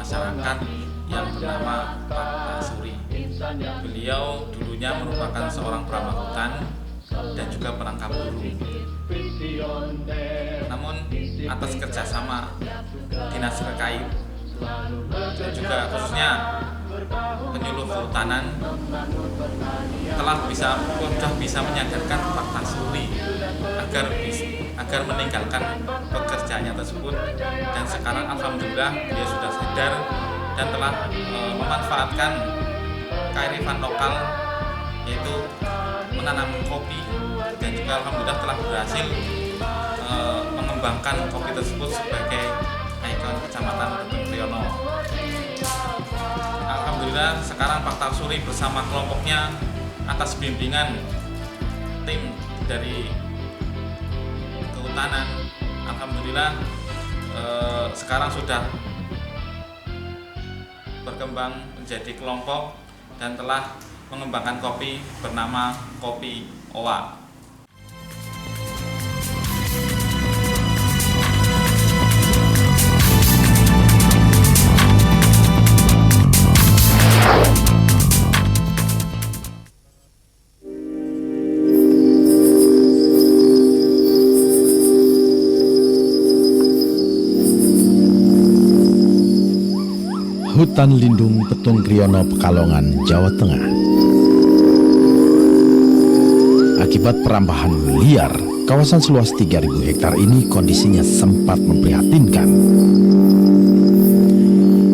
masyarakat yang bernama Pak Tasuri. Beliau dulunya merupakan seorang peramah hutan dan juga penangkap burung. Namun atas kerjasama dinas terkait dan juga khususnya penyuluh kehutanan sudah bisa menyadarkan Pak Tasuri agar meninggalkan pekerjaannya tersebut, dan sekarang alhamdulillah dia sudah sadar dan telah memanfaatkan kearifan lokal, yaitu menanam kopi, dan juga alhamdulillah telah berhasil mengembangkan kopi tersebut sebagai ikon Kecamatan Petung Kriono. Alhamdulillah sekarang Pak Tasuri bersama kelompoknya atas bimbingan tim dari kehutanan, alhamdulillah sekarang sudah berkembang menjadi kelompok dan telah mengembangkan kopi bernama Kopi Owa. Hutan Lindung Petung Kriono, Pekalongan, Jawa Tengah. Akibat perambahan liar, kawasan seluas 3.000 hektar ini kondisinya sempat memprihatinkan.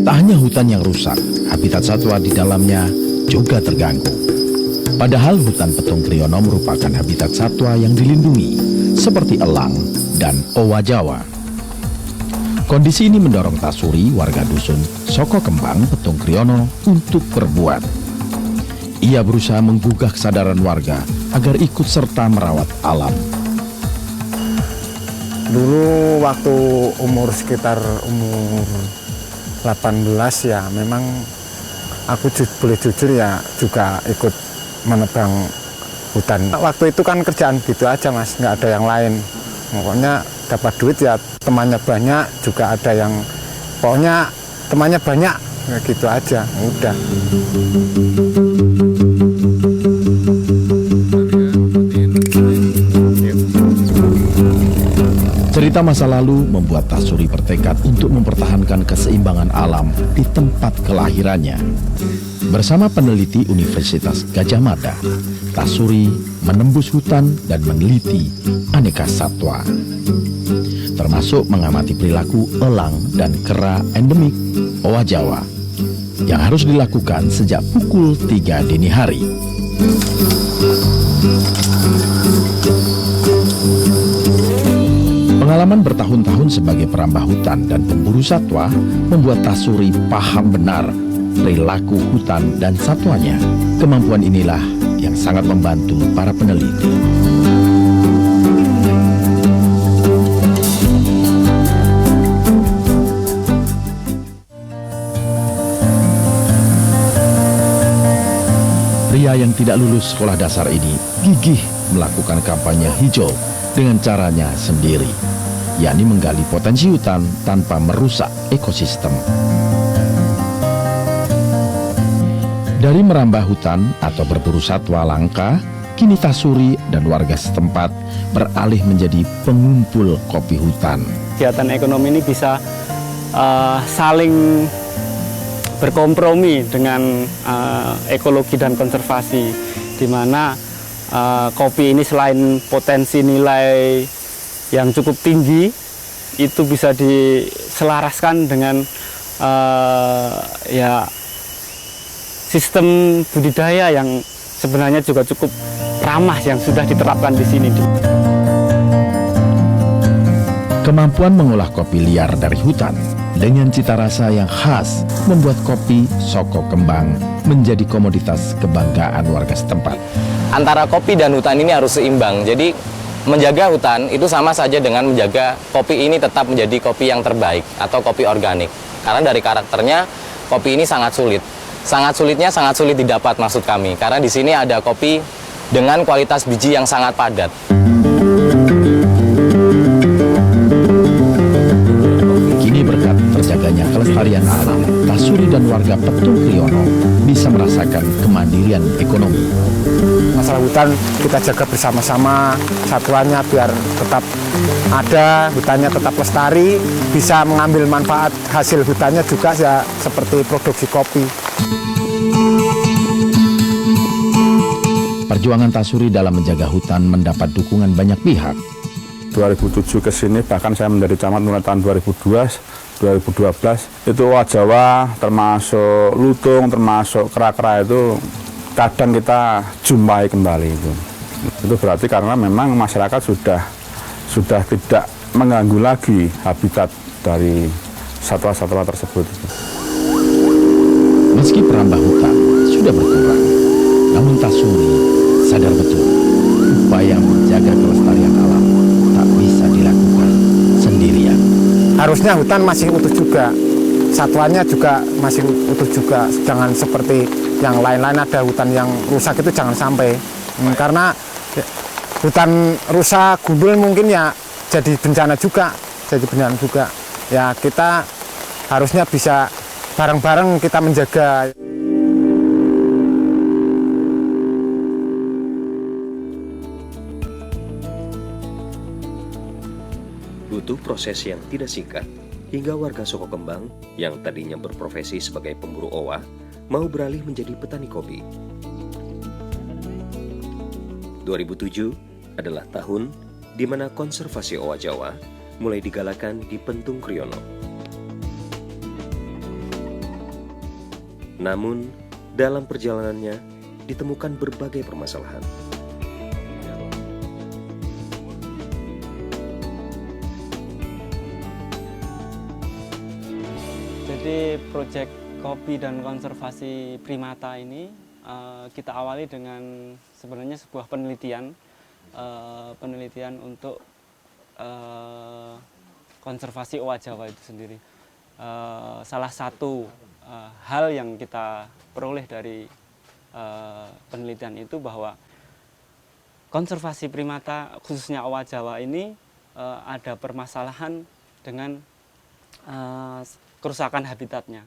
Tak hanya hutan yang rusak, habitat satwa di dalamnya juga terganggu. Padahal hutan Petung Kriono merupakan habitat satwa yang dilindungi, seperti elang dan owa Jawa. Kondisi ini mendorong Tasuri, warga dusun Soko Kembang, Petung Kriono, untuk berbuat. Ia berusaha menggugah kesadaran warga agar ikut serta merawat alam. Dulu waktu sekitar umur 18 ya, memang aku boleh jujur ya juga ikut menebang hutan. Waktu itu kan kerjaan gitu aja Mas, nggak ada yang lain. Pokoknya dapat duit ya, temannya banyak, juga ada yang pokoknya temannya banyak, gitu aja, udah. Cerita masa lalu membuat Tasuri bertekad untuk mempertahankan keseimbangan alam di tempat kelahirannya. Bersama peneliti Universitas Gadjah Mada, Tasuri menembus hutan dan meneliti aneka satwa, termasuk mengamati perilaku elang dan kera endemik owa Jawa yang harus dilakukan sejak pukul 3 dini hari. Pengalaman bertahun-tahun sebagai perambah hutan dan pemburu satwa membuat Tasuri paham benar perilaku hutan dan satwanya. Kemampuan inilah yang sangat membantu para peneliti. Pria yang tidak lulus sekolah dasar ini gigih melakukan kampanye hijau dengan caranya sendiri, yakni menggali potensi hutan tanpa merusak ekosistem. Dari merambah hutan atau berburu satwa langka, kini Tasuri dan warga setempat beralih menjadi pengumpul kopi hutan. Kegiatan ekonomi ini bisa saling berkompromi dengan ekologi dan konservasi, di mana kopi ini selain potensi nilai yang cukup tinggi, itu bisa diselaraskan dengan sistem budidaya yang sebenarnya juga cukup ramah yang sudah diterapkan di sini. Kemampuan mengolah kopi liar dari hutan dengan cita rasa yang khas membuat kopi Soko Kembang menjadi komoditas kebanggaan warga setempat. Antara kopi dan hutan ini harus seimbang. Jadi menjaga hutan itu sama saja dengan menjaga kopi ini tetap menjadi kopi yang terbaik atau kopi organik. Karena dari karakternya kopi ini sangat sulit. Sangat sulit didapat maksud kami. Karena di sini ada kopi dengan kualitas biji yang sangat padat. Kini berkat terjaganya kelestarian alam, Tasuri dan warga Petung Kriono bisa merasakan kemandirian ekonomi. Masalah hutan kita jaga bersama-sama, satuannya biar tetap ada, hutannya tetap lestari, bisa mengambil manfaat hasil hutannya juga ya seperti produksi kopi. Perjuangan Tasuri dalam menjaga hutan mendapat dukungan banyak pihak. 2007 ke sini bahkan saya menjadi camat mulai tahun 2012 itu owa Jawa termasuk lutung, termasuk kera-kera itu kadang kita jumpai kembali itu berarti karena memang masyarakat sudah tidak mengganggu lagi habitat dari satwa-satwa tersebut. Meski perambah hutan sudah berkurang, namun Tasuri sadar betul upaya menjaga kelestarian alam tak bisa dilakukan sendirian. Harusnya hutan masih utuh juga, satuannya juga masih utuh juga, jangan seperti yang lain-lain ada hutan yang rusak itu jangan sampai. Karena hutan rusak, gundul mungkin ya jadi bencana juga, Ya kita harusnya bisa bareng-bareng kita menjaga. Butuh proses yang tidak singkat, hingga warga Soko Kembang yang tadinya berprofesi sebagai pemburu owa, mau beralih menjadi petani kopi. 2007 adalah tahun di mana konservasi owa Jawa mulai digalakan di Petung Kriono. Namun, dalam perjalanannya ditemukan berbagai permasalahan. Jadi proyek kopi dan konservasi primata ini kita awali dengan sebenarnya sebuah penelitian untuk konservasi owa Jawa itu sendiri. Salah satu hal yang kita peroleh dari penelitian itu bahwa konservasi primata khususnya owa Jawa ini ada permasalahan dengan kerusakan habitatnya.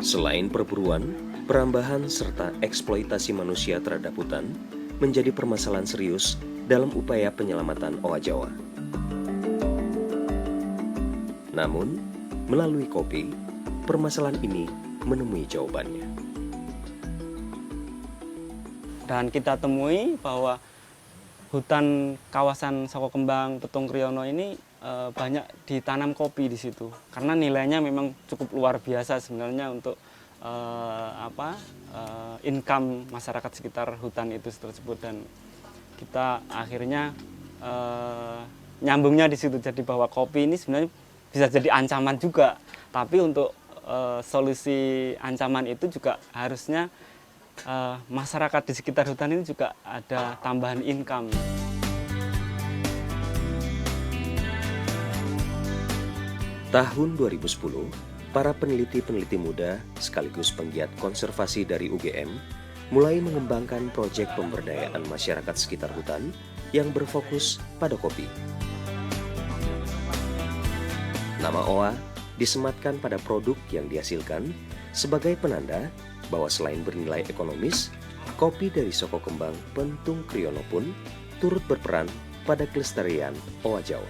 Selain perburuan, perambahan serta eksploitasi manusia terhadap hutan menjadi permasalahan serius dalam upaya penyelamatan owa Jawa. Namun, melalui kopi, permasalahan ini menemui jawabannya. Dan kita temui bahwa hutan kawasan Soko Kembang, Petung Kriono ini banyak ditanam kopi di situ. Karena nilainya memang cukup luar biasa sebenarnya untuk income masyarakat sekitar hutan itu tersebut. Dan kita akhirnya nyambungnya di situ. Jadi bahwa kopi ini sebenarnya bisa jadi ancaman juga. Tapi untuk solusi ancaman itu juga harusnya masyarakat di sekitar hutan ini juga ada tambahan income. Tahun 2010, para peneliti-peneliti muda sekaligus penggiat konservasi dari UGM mulai mengembangkan proyek pemberdayaan masyarakat sekitar hutan yang berfokus pada kopi. Nama OWA disematkan pada produk yang dihasilkan sebagai penanda bahwa selain bernilai ekonomis, kopi dari Soko Kembang Petung Kriono pun turut berperan pada kelestarian owa Jawa.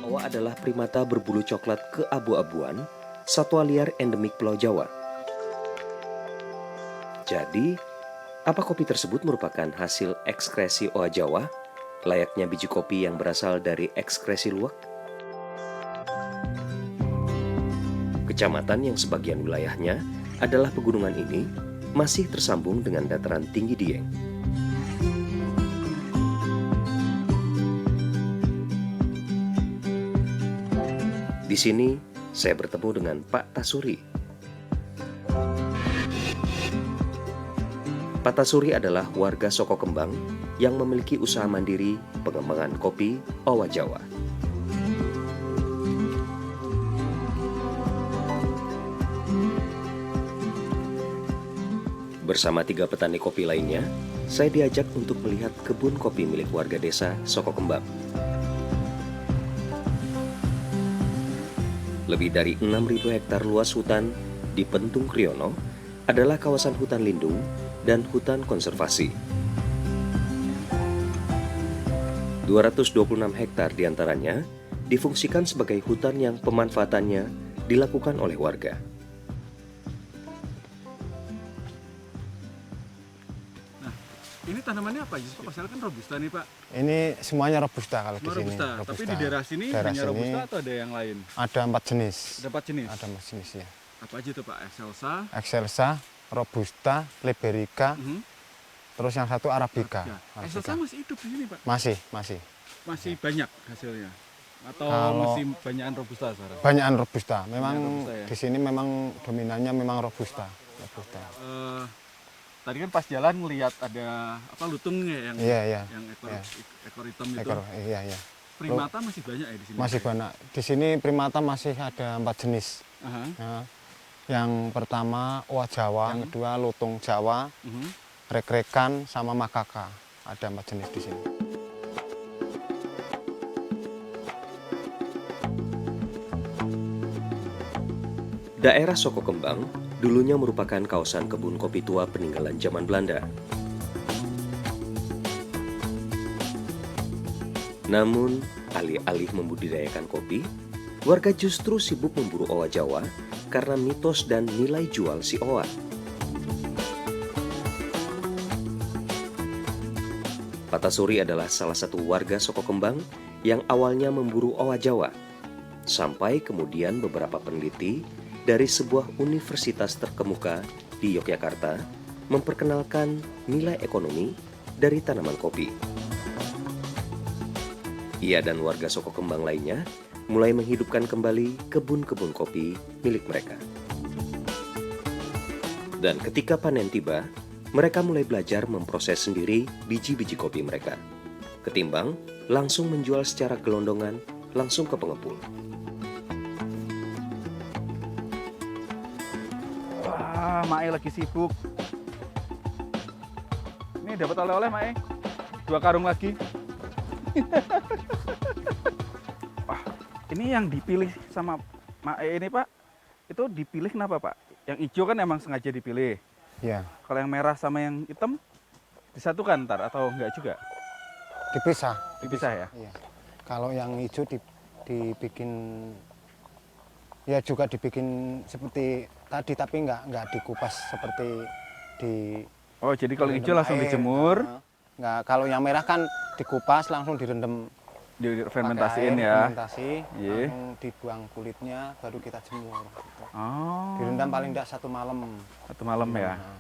Owa adalah primata berbulu coklat keabu-abuan, satwa liar endemik Pulau Jawa. Jadi, apa kopi tersebut merupakan hasil ekskresi owa Jawa, layaknya biji kopi yang berasal dari ekskresi luwak? Kecamatan yang sebagian wilayahnya adalah pegunungan ini masih tersambung dengan dataran tinggi Dieng. Di sini saya bertemu dengan Pak Tasuri. Pak Tasuri adalah warga Soko Kembang yang memiliki usaha mandiri pengembangan kopi owa Jawa. Bersama 3 petani kopi lainnya, saya diajak untuk melihat kebun kopi milik warga desa Soko Kembang. Lebih dari 6.000 hektar luas hutan di Pentung Kriono adalah kawasan hutan lindung dan hutan konservasi. 226 hektar diantaranya difungsikan sebagai hutan yang pemanfaatannya dilakukan oleh warga. Ini tanamannya apa? Pasal kan robusta nih Pak. Ini semuanya robusta kalau di Semua sini. robusta. Tapi di daerah sini hanya robusta atau ada yang lain? Ada 4 jenis. Ada 4 jenis. Ada 4 jenis ya. Apa aja tuh Pak? Excelsa, Excelsa, robusta, liberica, terus yang satu arabica. Ya. Excelsa masih hidup di sini Pak? Masih. Masih banyak hasilnya? Atau Kalau- masih banyakan robusta sekarang? Banyakan robusta. Memang robusta ya? di sini memang dominannya memang robusta. Tadi kan pas jalan ngelihat ada apa lutungnya yang Iya. yang ekor Iya. ekor hitam itu. Ekor, iya. Primata masih banyak ya di sini? Masih banyak. Di sini primata masih ada 4 jenis. Aha. Ya. Yang pertama owa Jawa, yang kedua lutung Jawa, rek-rekan sama makaka. Ada 4 jenis di sini. Daerah Soko Kembang dulunya merupakan kawasan kebun kopi tua peninggalan zaman Belanda. Namun, alih-alih membudidayakan kopi, warga justru sibuk memburu owa Jawa karena mitos dan nilai jual si owa. Patasuri adalah salah satu warga Soko Kembang yang awalnya memburu owa Jawa, sampai kemudian beberapa peneliti dari sebuah universitas terkemuka di Yogyakarta memperkenalkan nilai ekonomi dari tanaman kopi. Ia dan warga Soko Kembang lainnya mulai menghidupkan kembali kebun-kebun kopi milik mereka. Dan ketika panen tiba, mereka mulai belajar memproses sendiri biji-biji kopi mereka, ketimbang langsung menjual secara gelondongan langsung ke pengepul. Wah, Mae lagi sibuk. Ini dapat oleh-oleh Mae. 2 karung lagi. Wah, ini yang dipilih sama Mae ini Pak, itu dipilih kenapa Pak? Yang hijau kan emang sengaja dipilih. Ya, Kalau yang merah sama yang hitam disatukan ntar atau enggak juga? dipisah. Dipisah ya? Iya. Kalau yang hijau dibikin ya juga dibikin seperti tadi tapi nggak dikupas seperti di Oh, jadi kalau hijau langsung air. dijemur, Nggak, kalau yang merah kan dikupas langsung direndam difermentasiin pakai air, ya. fermentasi, Iya. langsung dibuang kulitnya baru kita jemur gitu. Oh. Direndam paling enggak 1 malam. 1 malam ya. Nah,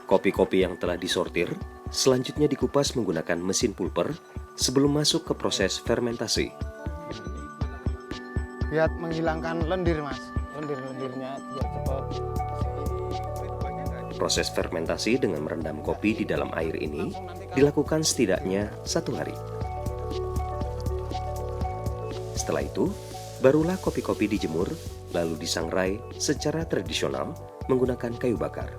Kopi-kopi yang telah disortir selanjutnya dikupas menggunakan mesin pulper sebelum masuk ke proses fermentasi. biar menghilangkan lendir Mas, lendirnya biar cepat. Proses fermentasi dengan merendam kopi di dalam air ini dilakukan setidaknya 1 hari. Setelah itu, barulah kopi-kopi dijemur lalu disangrai secara tradisional menggunakan kayu bakar.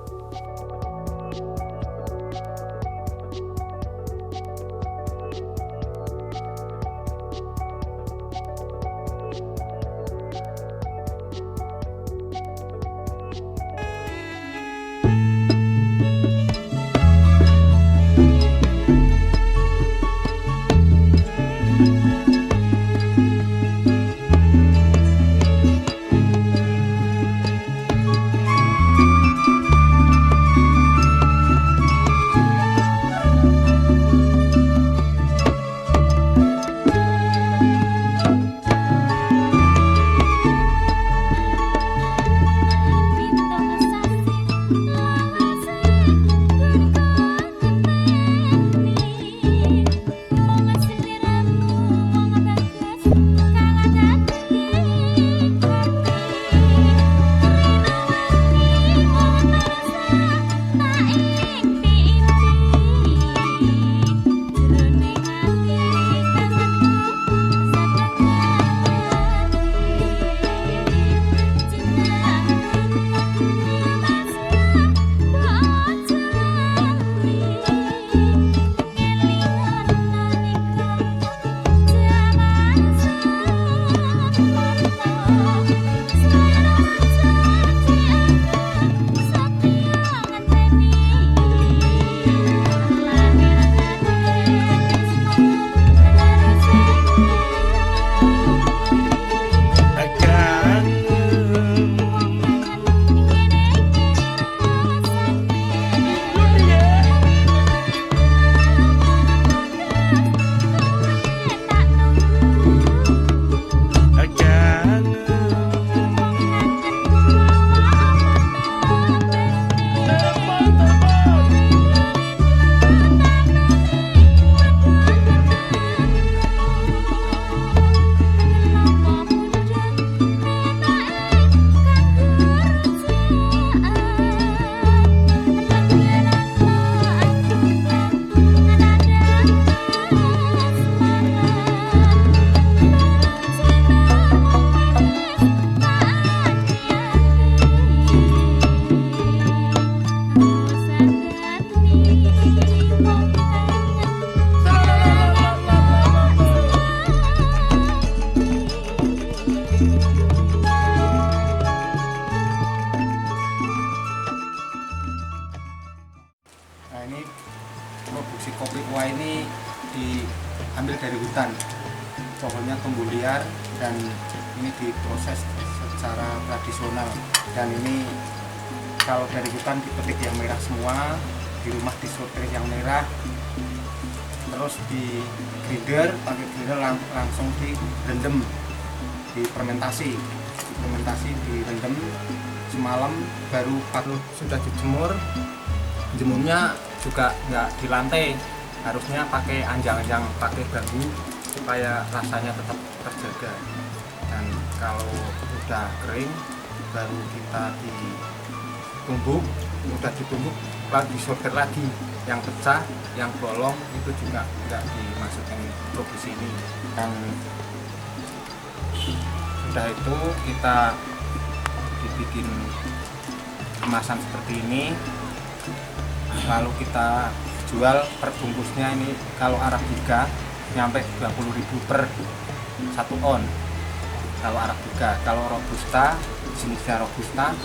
produksi kopi Oa ini diambil dari hutan, pohonnya tumbuh liar dan ini diproses secara tradisional. Dan ini kalau dari hutan dipetik yang merah semua, di rumah disortir yang merah, terus di grinder, pakai grinder langsung direndam, difermentasi, direndam semalam baru sudah dijemur. Jemurnya juga nggak di lantai, harusnya pakai anjang-anjang, pakai bambu supaya rasanya tetap terjaga. Dan kalau udah kering baru kita ditumbuk, udah ditumbuk lagi sortir lagi, yang pecah, yang bolong itu juga nggak dimasukkan produksi ini. Dan sudah itu kita dibikin kemasan seperti ini, lalu kita jual per bungkusnya. Ini kalau Arabica nyampe 20.000 per 1 on kalau Arabica. Kalau Robusta, jenisnya Robusta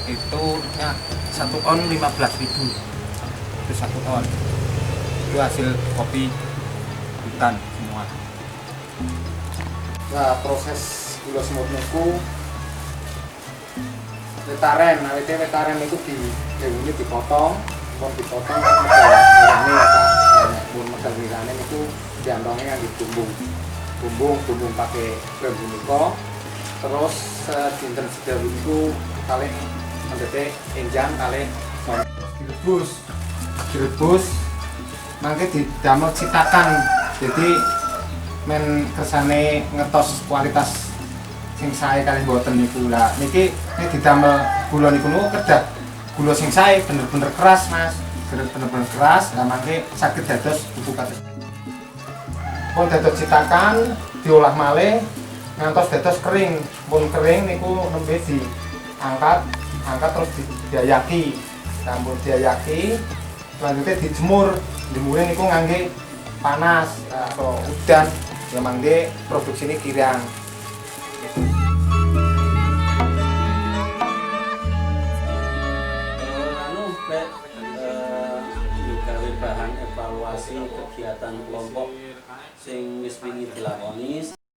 itu ya 1 on 15.000, itu 1 on. Itu hasil kopi hutan semua. Nah, proses gula semut niku wetaren, wetaren itu ini dipotong, medal mirane itu diantongnya yang dibumbung pakai bambu niko. Terus dinten sedalu itu kalian mendetek enjang kalian direbus mangke didamel citakan. Jadi men kersane ngetos kualitas sing sae kalian boten niku. Lah niki didamel gula niku kedah gula sing sae bener-bener keras Mas, bener-bener keras. Lah mangke saged dados bubuk kados pun dados citakan, diolah malih ngantos dados kering. Pun kering niku nembe diangkat terus diayaki. Sampun diayaki selanjutnya dijemur. Jemure niku ngangge panas atau udan ya mangke produksi ini kirang. Bahan evaluasi kegiatan kelompok sing wis wingi dilakoni.